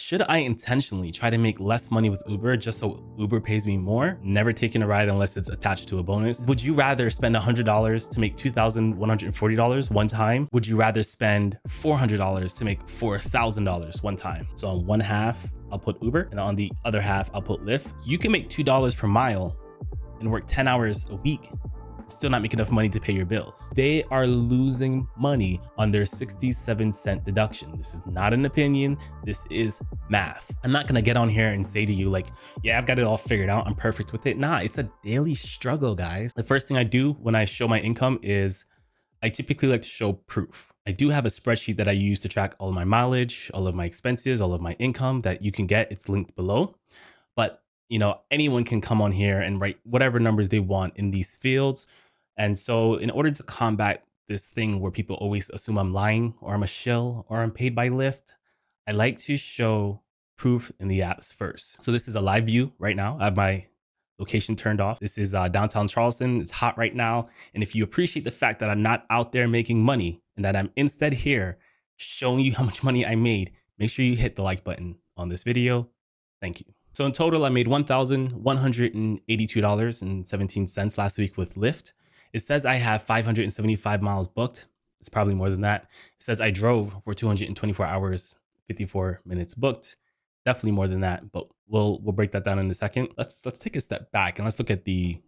Should I intentionally try to make less money with Uber just so Uber pays me more? Never taking a ride unless it's attached to a bonus. Would you rather spend $100 to make $2,140 one time? Would you rather spend $400 to make $4,000 one time? So on one half, I'll put Uber, and on the other half, I'll put Lyft. You can make $2 per mile and work 10 hours a week, still not make enough money to pay your bills. They are losing money on their 67-cent deduction. This is not an opinion. This is math. I'm not gonna get on here and say to you like, yeah, I've got it all figured out, I'm perfect with it. Nah, it's a daily struggle, guys. The first thing I do when I show my income is I typically like to show proof. I do have a spreadsheet that I use to track all of my mileage, all of my expenses, all of my income that you can get. It's linked below. But you know, anyone can come on here and write whatever numbers they want in these fields. And so in order to combat this thing where people always assume I'm lying or I'm a shill or I'm paid by Lyft, I like to show proof in the apps first. So this is a live view right now. I have my location turned off. This is downtown Charleston. It's hot right now. And if you appreciate the fact that I'm not out there making money and that I'm instead here showing you how much money I made, make sure you hit the like button on this video. Thank you. So in total, I made $1,182.17 last week with Lyft. It says I have 575 miles booked. It's probably more than that. It says I drove for 224 hours, 54 minutes booked. Definitely more than that, but we'll break that down in a second. Let's take a step back and let's look at the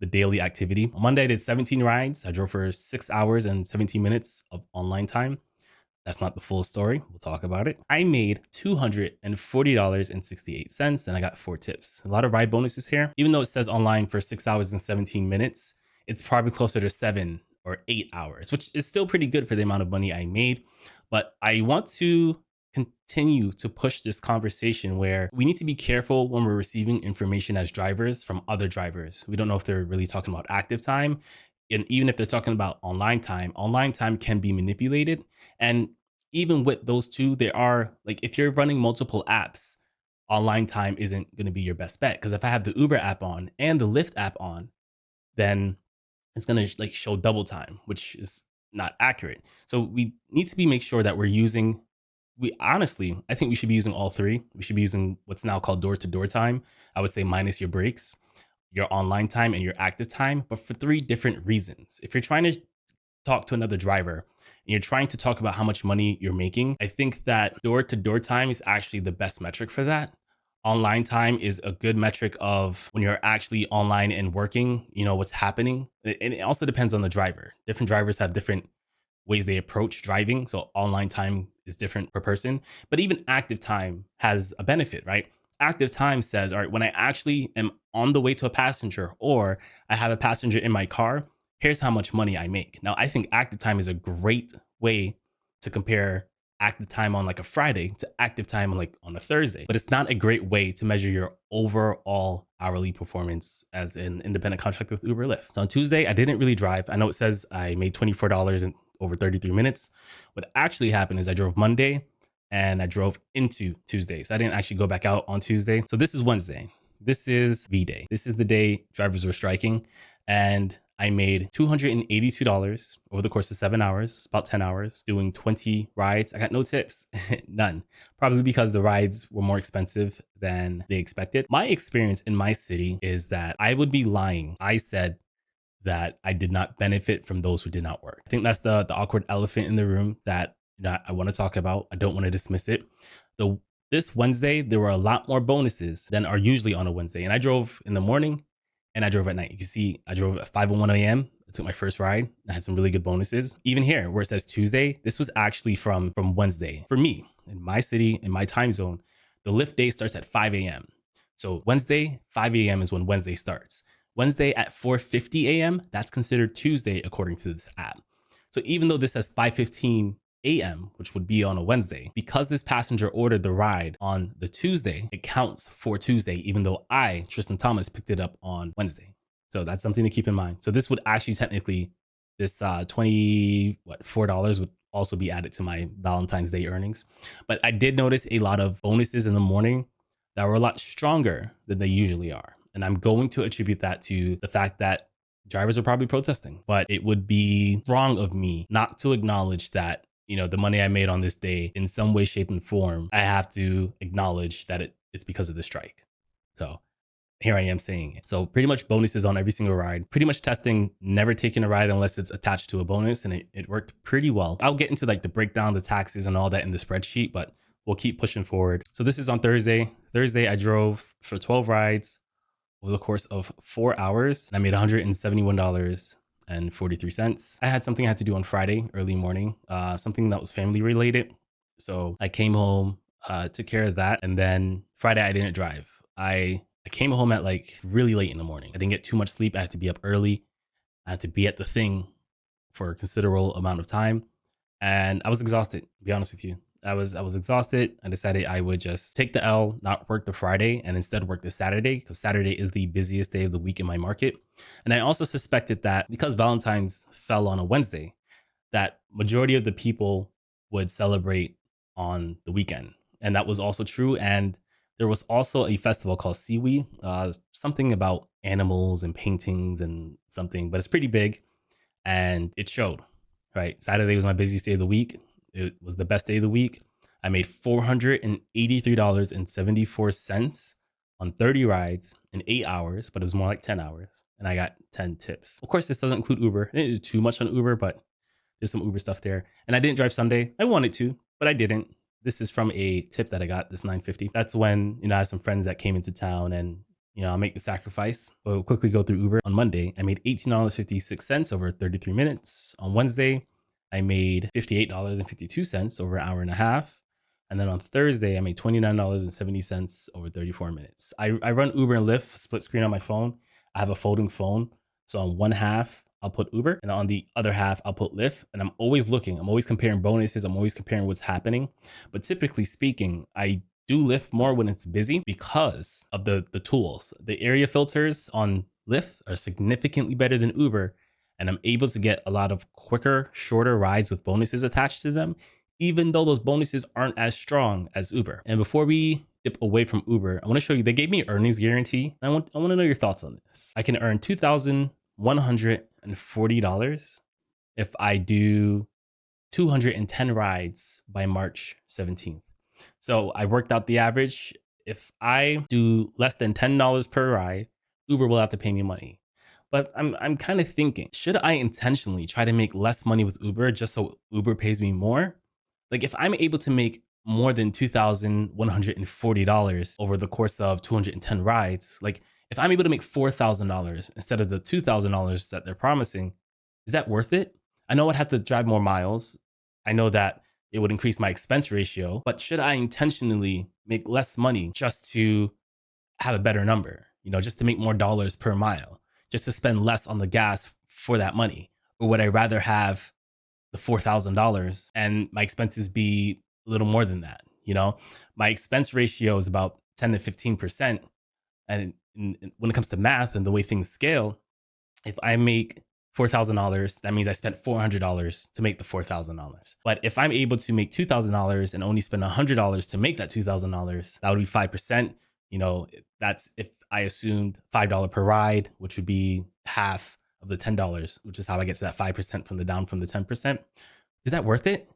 daily activity. On Monday, I did 17 rides. I drove for 6 hours and 17 minutes of online time. That's not the full story. We'll talk about it. I made $240.68 and I got 4 tips. A lot of ride bonuses here. Even though it says online for 6 hours and 17 minutes, it's probably closer to 7 or 8 hours, which is still pretty good for the amount of money I made. But I want to continue to push this conversation where we need to be careful when we're receiving information as drivers from other drivers. We don't know if they're really talking about active time. And even if they're talking about online time can be manipulated. And even with those two, there are, like, if you're running multiple apps, online time isn't going to be your best bet. Because if I have the Uber app on and the Lyft app on, then it's going to like show double time, which is not accurate. So we need to make sure that we're using, I think we should be using all three. We should be using what's now called door-to-door time. I would say minus your breaks, your online time and your active time, but for 3 different reasons. If you're trying to talk to another driver and you're trying to talk about how much money you're making, I think that door-to-door time is actually the best metric for that. Online time is a good metric of when you're actually online and working, you know, what's happening. And it also depends on the driver. Different drivers have different ways they approach driving. So online time is different per person, but even active time has a benefit, right? Active time says, all right, when I actually am on the way to a passenger or I have a passenger in my car, here's how much money I make. Now, I think active time is a great way to compare active time on like a Friday to active time on like on a Thursday, but it's not a great way to measure your overall hourly performance as an independent contractor with Uber Lyft. So on Tuesday, I didn't really drive. I know it says I made $24 in over 33 minutes. What actually happened is I drove Monday and I drove into Tuesday. So I didn't actually go back out on Tuesday. So this is Wednesday. This is V-Day. This is the day drivers were striking. And I made $282 over the course of 7 hours, about 10 hours, doing 20 rides. I got no tips, none. Probably because the rides were more expensive than they expected. My experience in my city is that I would be lying. I said that I did not benefit from those who did not work. I think that's the awkward elephant in the room that I want to talk about. I don't want to dismiss it. This Wednesday, there were a lot more bonuses than are usually on a Wednesday. And I drove in the morning and I drove at night. You can see I drove at 5:01 a.m. I took my first ride. I had some really good bonuses. Even here, where it says Tuesday, this was actually from Wednesday. For me, in my city, in my time zone, the Lyft day starts at 5 a.m. So Wednesday, 5 a.m. is when Wednesday starts. Wednesday at 4:50 a.m., that's considered Tuesday according to this app. So even though this says 5:15 a.m., which would be on a Wednesday, because this passenger ordered the ride on the Tuesday, it counts for Tuesday, even though I, Tristan Thomas, picked it up on Wednesday. So that's something to keep in mind. So this would actually technically, this $4 would also be added to my Valentine's Day earnings. But I did notice a lot of bonuses in the morning that were a lot stronger than they usually are. And I'm going to attribute that to the fact that drivers are probably protesting. But it would be wrong of me not to acknowledge that the money I made on this day in some way, shape, and form, I have to acknowledge that it's because of the strike. So here I am saying it. So pretty much bonuses on every single ride. Pretty much testing, never taking a ride unless it's attached to a bonus, and it worked pretty well. I'll get into like the breakdown, the taxes and all that in the spreadsheet, but we'll keep pushing forward. So this is on Thursday. Thursday, I drove for 12 rides over the course of 4 hours. And I made $171.43. I had something I had to do on Friday, early morning, something that was family related. So I came home, took care of that. And then Friday, I didn't drive. I came home at like really late in the morning. I didn't get too much sleep. I had to be up early. I had to be at the thing for a considerable amount of time. And I was exhausted, to be honest with you. I was exhausted. I decided I would just take the L, not work the Friday, and instead work the Saturday, because Saturday is the busiest day of the week in my market. And I also suspected that because Valentine's fell on a Wednesday, that majority of the people would celebrate on the weekend. And that was also true. And there was also a festival called Siwi, something about animals and paintings and something, but it's pretty big and it showed, right? Saturday was my busiest day of the week. It was the best day of the week. I made $483.74 on 30 rides in 8 hours, but it was more like 10 hours. And I got 10 tips. Of course, this doesn't include Uber. I didn't do too much on Uber, but there's some Uber stuff there. And I didn't drive Sunday. I wanted to, but I didn't. This is from a tip that I got, this $9.50. That's when, I had some friends that came into town and, I'll make the sacrifice. But we'll quickly go through Uber. On Monday, I made $18.56 over 33 minutes. On Wednesday, I made $58.52 over an hour and a half. And then on Thursday, I made $29.70 over 34 minutes. I run Uber and Lyft split screen on my phone. I have a folding phone. So on one half, I'll put Uber, and on the other half, I'll put Lyft. And I'm always looking. I'm always comparing bonuses. I'm always comparing what's happening. But typically speaking, I do Lyft more when it's busy because of the tools. The area filters on Lyft are significantly better than Uber. And I'm able to get a lot of quicker, shorter rides with bonuses attached to them, even though those bonuses aren't as strong as Uber. And before we dip away from Uber, I want to show you, they gave me earnings guarantee. I want to know your thoughts on this. I can earn $2,140 if I do 210 rides by March 17th. So I worked out the average. If I do less than $10 per ride, Uber will have to pay me money. But I'm kind of thinking, should I intentionally try to make less money with Uber just so Uber pays me more? Like if I'm able to make more than $2,140 over the course of 210 rides, like if I'm able to make $4,000 instead of the $2,000 that they're promising, is that worth it? I know I'd have to drive more miles. I know that it would increase my expense ratio, but should I intentionally make less money just to have a better number, just to make more dollars per mile? Just to spend less on the gas for that money? Or would I rather have the $4,000 and my expenses be a little more than that? My expense ratio is about 10 to 15%. And when it comes to math and the way things scale, if I make $4,000, that means I spent $400 to make the $4,000. But if I'm able to make $2,000 and only spend $100 to make that $2,000, that would be 5%. That's if I assumed $5 per ride, which would be half of the $10, which is how I get to that 5% from the 10%. Is that worth it?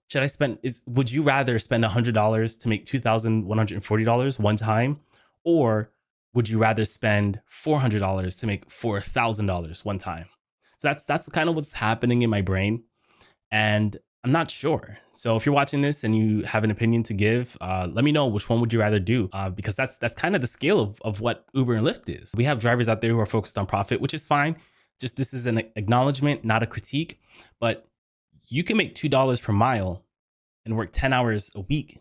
Would you rather spend $100 to make $2,140 one time? Or would you rather spend $400 to make $4,000 one time? So that's kind of what's happening in my brain. And I'm not sure. So if you're watching this and you have an opinion to give, let me know which one would you rather do, because that's kind of the scale of what Uber and Lyft is. We have drivers out there who are focused on profit, which is fine. Just this is an acknowledgement, not a critique. But you can make $2 per mile and work 10 hours a week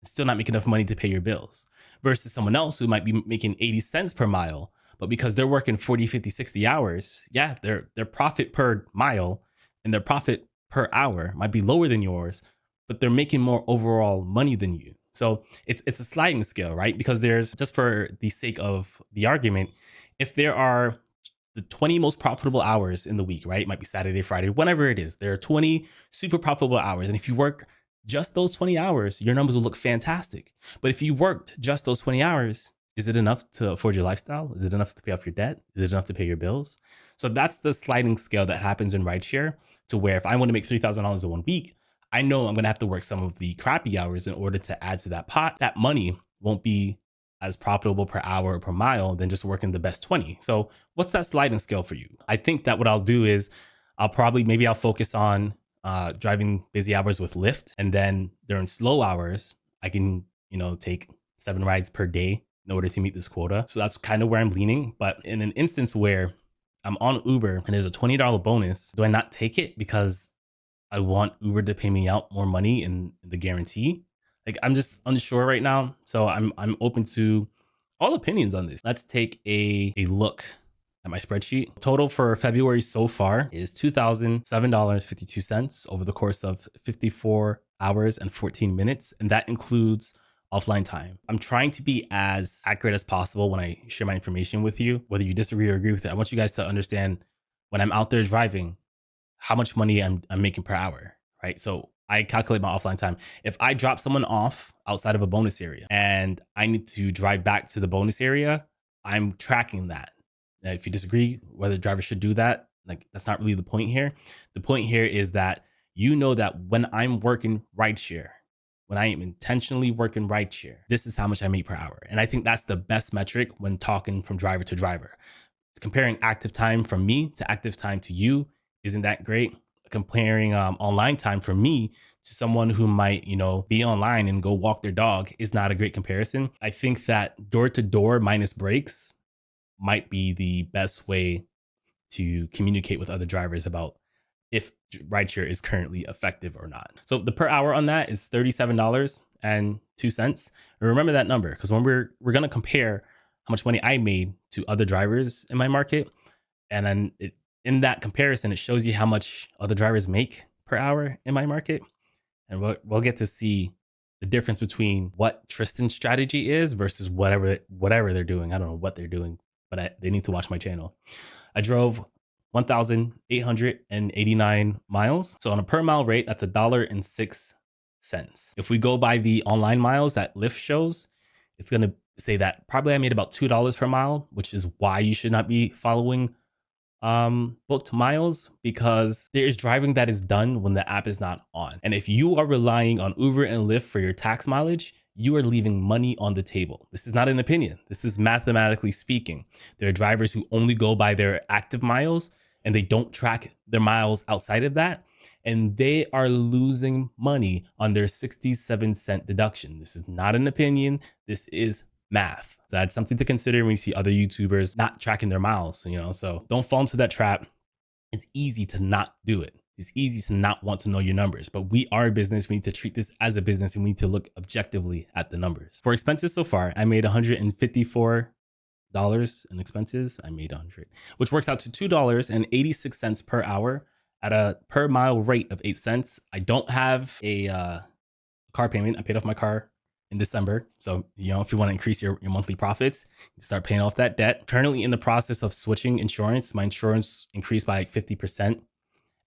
and still not make enough money to pay your bills, versus someone else who might be making 80 cents per mile. But because they're working 40, 50, 60 hours, their profit per mile and their profit per hour might be lower than yours, but they're making more overall money than you. So it's a sliding scale, right? Because there's, just for the sake of the argument, if there are the 20 most profitable hours in the week, right? It might be Saturday, Friday, whenever it is. There are 20 super profitable hours. And if you work just those 20 hours, your numbers will look fantastic. But if you worked just those 20 hours, is it enough to afford your lifestyle? Is it enough to pay off your debt? Is it enough to pay your bills? So that's the sliding scale that happens in rideshare, to where if I want to make $3,000 in 1 week, I know I'm going to have to work some of the crappy hours in order to add to that pot. That money won't be as profitable per hour or per mile than just working the best 20. So what's that sliding scale for you? I think that what I'll do is maybe I'll focus on driving busy hours with Lyft. And then during slow hours, I can, take 7 rides per day in order to meet this quota. So that's kind of where I'm leaning. But in an instance where I'm on Uber and there's a $20 bonus, do I not take it because I want Uber to pay me out more money in the guarantee? Like, I'm just unsure right now. So I'm open to all opinions on this. Let's take a look at my spreadsheet. Total for February so far is $2,007.52 over the course of 54 hours and 14 minutes. And that includes offline time. I'm trying to be as accurate as possible when I share my information with you, whether you disagree or agree with it. I want you guys to understand when I'm out there driving, how much money I'm making per hour, right? So I calculate my offline time. If I drop someone off outside of a bonus area and I need to drive back to the bonus area, I'm tracking that. Now, if you disagree whether drivers should do that, like, that's not really the point here. The point here is that that when I'm working rideshare, when I am intentionally working rideshare, this is how much I make per hour. And I think that's the best metric when talking from driver to driver. Comparing active time from me to active time to you isn't that great. Comparing online time from me to someone who might, be online and go walk their dog is not a great comparison. I think that door to door minus breaks might be the best way to communicate with other drivers about if rideshare is currently effective or not. So the per hour on that is $37.02. And remember that number, because when we're going to compare how much money I made to other drivers in my market, and then in that comparison, it shows you how much other drivers make per hour in my market. And we'll get to see the difference between what Tristan's strategy is versus whatever they're doing. I don't know what they're doing, but they need to watch my channel. I drove 1,889 miles. So on a per mile rate, that's $1.06. If we go by the online miles that Lyft shows, it's going to say that probably I made about $2 per mile, which is why you should not be following booked miles, because there is driving that is done when the app is not on. And if you are relying on Uber and Lyft for your tax mileage, you are leaving money on the table. This is not an opinion. This is mathematically speaking. There are drivers who only go by their active miles and they don't track their miles outside of that. And they are losing money on their 67-cent deduction. This is not an opinion. This is math. So that's something to consider when you see other YouTubers not tracking their miles, so don't fall into that trap. It's easy to not do it. It's easy to not want to know your numbers, but we are a business. We need to treat this as a business and we need to look objectively at the numbers. For expenses so far, I made $154 in expenses. I made 100, which works out to $2.86 per hour at a per mile rate of 8 cents. I don't have a car payment. I paid off my car in December. So, if you want to increase your monthly profits, you start paying off that debt. Currently in the process of switching insurance. My insurance increased by like 50%.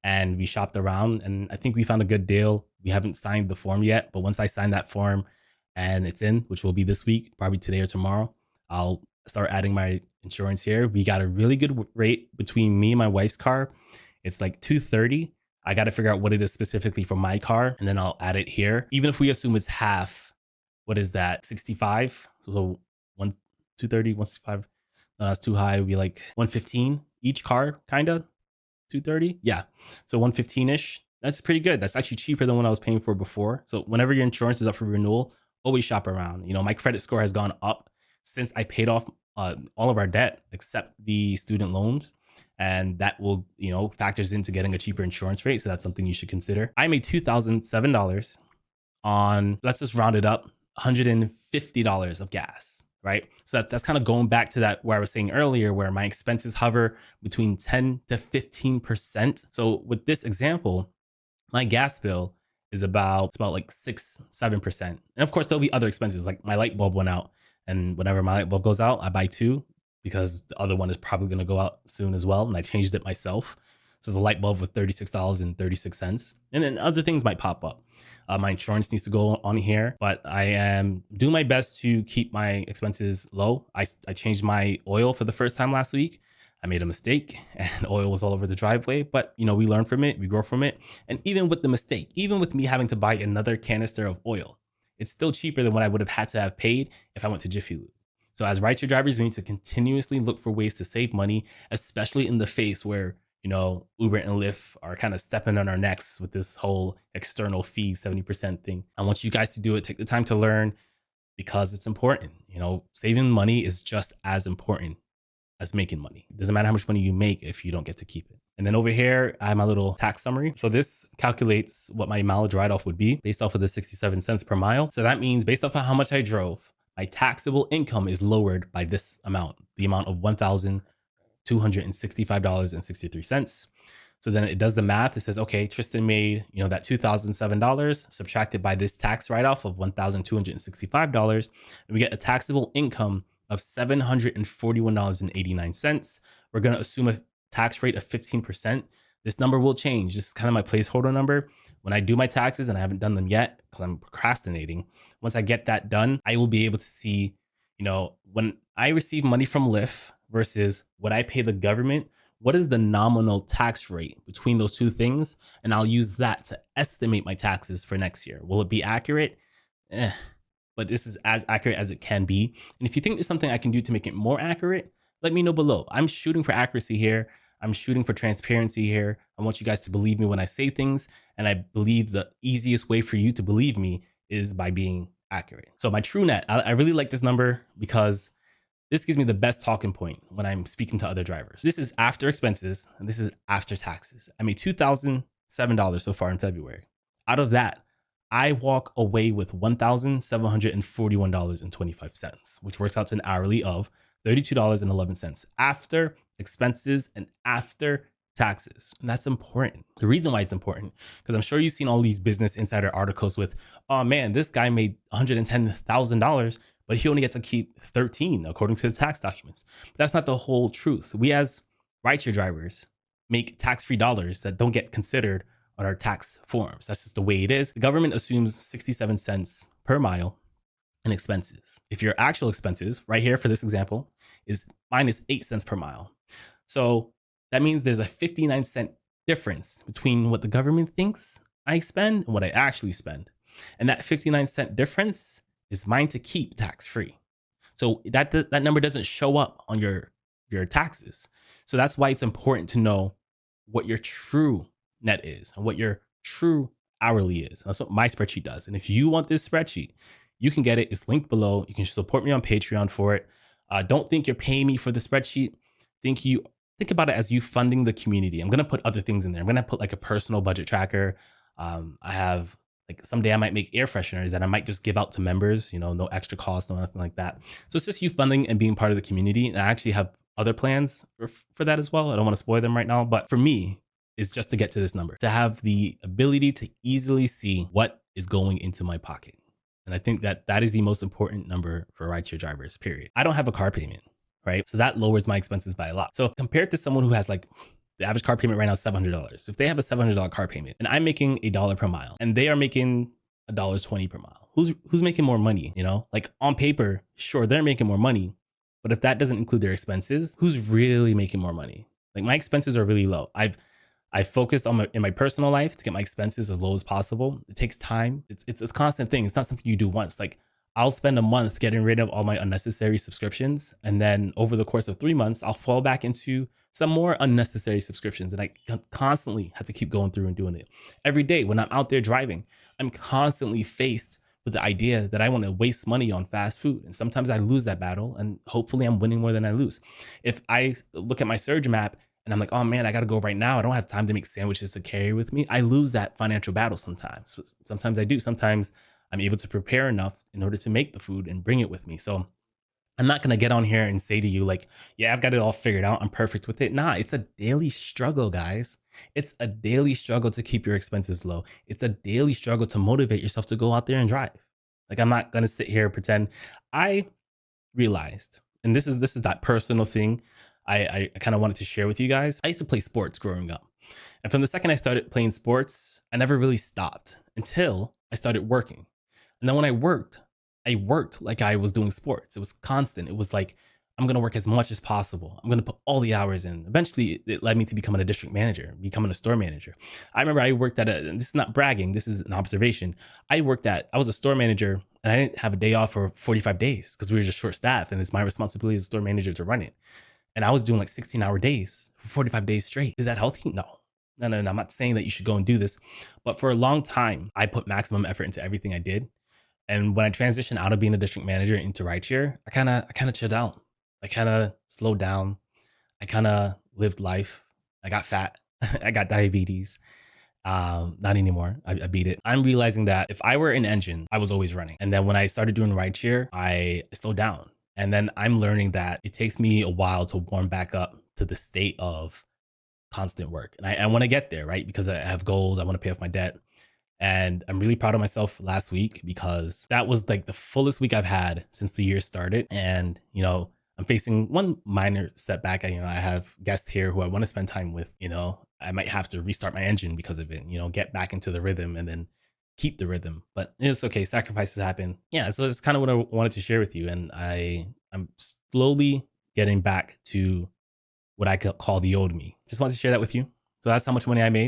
And we shopped around and I think we found a good deal. We haven't signed the form yet, but once I sign that form and it's in, which will be this week, probably today or tomorrow, I'll start adding my insurance here. We got a really good rate between me and my wife's car. It's like $230. I got to figure out what it is specifically for my car and then I'll add it here. Even if we assume it's half, what is that? 65. So 230, 165. No, that's too high. It would be like 115 each car, kind of. 230. Yeah. So 115-ish. That's pretty good. That's actually cheaper than what I was paying for before. So whenever your insurance is up for renewal, always shop around. My credit score has gone up since I paid off all of our debt except the student loans. And that will, factors into getting a cheaper insurance rate. So that's something you should consider. I made $2,007 on, let's just round it up, $150 of gas. Right. So that's kind of going back to that where I was saying earlier, where my expenses hover between 10 to 15%. So with this example, my gas bill is about like 6-7%. And of course, there'll be other expenses, like my light bulb went out. And whenever my light bulb goes out, I buy 2 because the other one is probably going to go out soon as well. And I changed it myself. So the light bulb was $36.36. And then other things might pop up. My insurance needs to go on here, but I am doing my best to keep my expenses low. I changed my oil for the first time last week. I made a mistake and oil was all over the driveway, but we learn from it, we grow from it. And even with the mistake, even with me having to buy another canister of oil, it's still cheaper than what I would have had to have paid if I went to Jiffy Lube. So as rideshare drivers, we need to continuously look for ways to save money, especially in the face where, Uber and Lyft are kind of stepping on our necks with this whole external fee 70% thing. I want you guys to do it. Take the time to learn because it's important. Saving money is just as important as making money. It doesn't matter how much money you make if you don't get to keep it. And then over here, I have my little tax summary. So this calculates what my mileage write-off would be based off of the 67 cents per mile. So that means based off of how much I drove, my taxable income is lowered by this amount, the amount of $1,265.63. So then it does the math. It says, okay, Tristan made, that $2,007 subtracted by this tax write-off of $1,265. And we get a taxable income of $741.89. We're going to assume a tax rate of 15%. This number will change. This is kind of my placeholder number. When I do my taxes, and I haven't done them yet because I'm procrastinating, once I get that done, I will be able to see, when I receive money from Lyft versus what I pay the government, what is the nominal tax rate between those two things? And I'll use that to estimate my taxes for next year. Will it be accurate? But this is as accurate as it can be. And if you think there's something I can do to make it more accurate, let me know below. I'm shooting for accuracy here. I'm shooting for transparency here. I want you guys to believe me when I say things. And I believe the easiest way for you to believe me is by being accurate. So my true net, I really like this number because this gives me the best talking point when I'm speaking to other drivers. This is after expenses and this is after taxes. I made $2,007 so far in February. Out of that, I walk away with $1,741.25, which works out to an hourly of $32.11 after expenses and after taxes. And that's important. The reason why it's important, because I'm sure you've seen all these Business Insider articles with, oh man, this guy made $110,000, but he only gets to keep 13 according to the tax documents. But that's not the whole truth. We as rideshare drivers make tax-free dollars that don't get considered on our tax forms. That's just the way it is. The government assumes 67 cents per mile in expenses. If your actual expenses, right here for this example, is minus 8 cents per mile. So that means there's a 59-cent difference between what the government thinks I spend and what I actually spend. And that 59-cent difference is mine to keep tax-free. So that number doesn't show up on your taxes. So that's why it's important to know what your true net is and what your true hourly is. That's what my spreadsheet does. And if you want this spreadsheet, you can get it. It's linked below. You can support me on Patreon for it. Don't think you're paying me for the spreadsheet. Think about it as you funding the community. I'm going to put other things in there. I'm going to put like a personal budget tracker. I have like someday I might make air fresheners that I might just give out to members, no extra cost, no nothing like that. So it's just you funding and being part of the community. And I actually have other plans for that as well. I don't want to spoil them right now, but for me, is just to get to this number, to have the ability to easily see what is going into my pocket. And I think that is the most important number for rideshare drivers, period. I don't have a car payment, right? So that lowers my expenses by a lot. So compared to someone who has like the average car payment right now is $700. If they have a $700 car payment and I'm making $1 per mile and they are making $1.20 per mile, who's making more money? Like on paper, sure, they're making more money, but if that doesn't include their expenses, who's really making more money? Like my expenses are really low. I focused in my personal life to get my expenses as low as possible. It takes time. It's a constant thing. It's not something you do once. Like I'll spend a month getting rid of all my unnecessary subscriptions. And then over the course of 3 months, I'll fall back into some more unnecessary subscriptions. And I constantly have to keep going through and doing it. Every day when I'm out there driving, I'm constantly faced with the idea that I want to waste money on fast food. And sometimes I lose that battle and hopefully I'm winning more than I lose. If I look at my surge map and I'm like, oh man, I got to go right now. I don't have time to make sandwiches to carry with me. I lose that financial battle sometimes. Sometimes I do. Sometimes I'm able to prepare enough in order to make the food and bring it with me. So I'm not going to get on here and say to you like, yeah, I've got it all figured out. I'm perfect with it. Nah, it's a daily struggle, guys. It's a daily struggle to keep your expenses low. It's a daily struggle to motivate yourself to go out there and drive. Like I'm not going to sit here and pretend. I realized, and this is that personal thing I kind of wanted to share with you guys. I used to play sports growing up. And from the second I started playing sports, I never really stopped until I started working. And then when I worked like I was doing sports. It was constant. It was like I'm going to work as much as possible. I'm going to put all the hours in. Eventually, it led me to becoming a district manager, becoming a store manager. I remember I worked and this is not bragging, this is an observation. I was a store manager and I didn't have a day off for 45 days because we were just short staffed and it's my responsibility as a store manager to run it. And I was doing like 16-hour days for 45 days straight. Is that healthy? No. No. I'm not saying that you should go and do this. But for a long time, I put maximum effort into everything I did. And when I transitioned out of being a district manager into rideshare, I kind of chilled out. I kind of slowed down. I kind of lived life. I got fat. I got diabetes. Not anymore. I beat it. I'm realizing that if I were an engine, I was always running. And then when I started doing rideshare, I slowed down. And then I'm learning that it takes me a while to warm back up to the state of constant work. And I want to get there, right? Because I have goals. I want to pay off my debt. And I'm really proud of myself last week because that was like the fullest week I've had since the year started. And, I'm facing one minor setback. I have guests here who I want to spend time with. I might have to restart my engine because of it, get back into the rhythm and then keep the rhythm. But it's okay. Sacrifices happen. Yeah. So it's kind of what I wanted to share with you. And I'm slowly getting back to what I could call the old me. Just wanted to share that with you. So that's how much money I made.